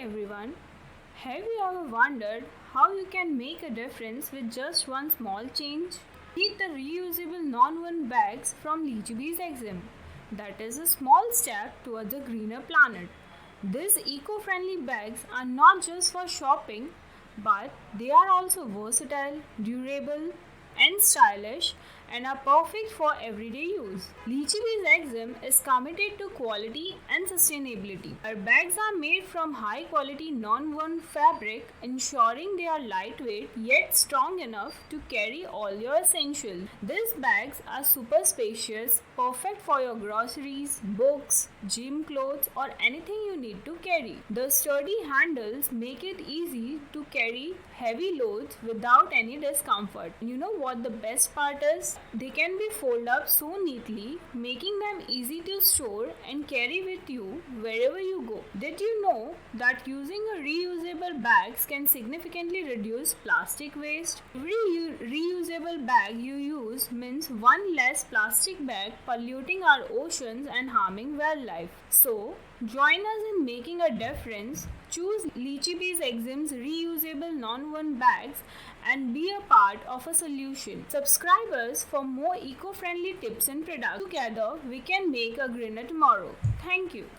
everyone. Have you ever wondered how you can make a difference with just one small change? Meet the reusable non-woven bags from Lichybees Exim. That is a small step towards a greener planet. These eco-friendly bags are not just for shopping, but they are also versatile, durable, and stylish and are perfect for everyday use. Lichybees Exim is committed to quality and sustainability. Our bags are made from high quality non-woven fabric, ensuring they are lightweight yet strong enough to carry all your essentials. These bags are super spacious, perfect for your groceries, books, gym clothes, or anything you need to carry. The sturdy handles make it easy to carry heavy loads without any discomfort. You know what the best part is? They can be folded up so neatly, making them easy to store and carry with you wherever you go. Did you know that using a reusable bags can significantly reduce plastic waste? Every reusable bag you use means one less plastic bag polluting our oceans and harming wildlife. So, join us in making a difference. Choose Lichybees Exim's reusable non-woven bags and be a part of a solution. Subscribe us for more eco-friendly tips and products. Together, we can make a greener tomorrow. Thank you.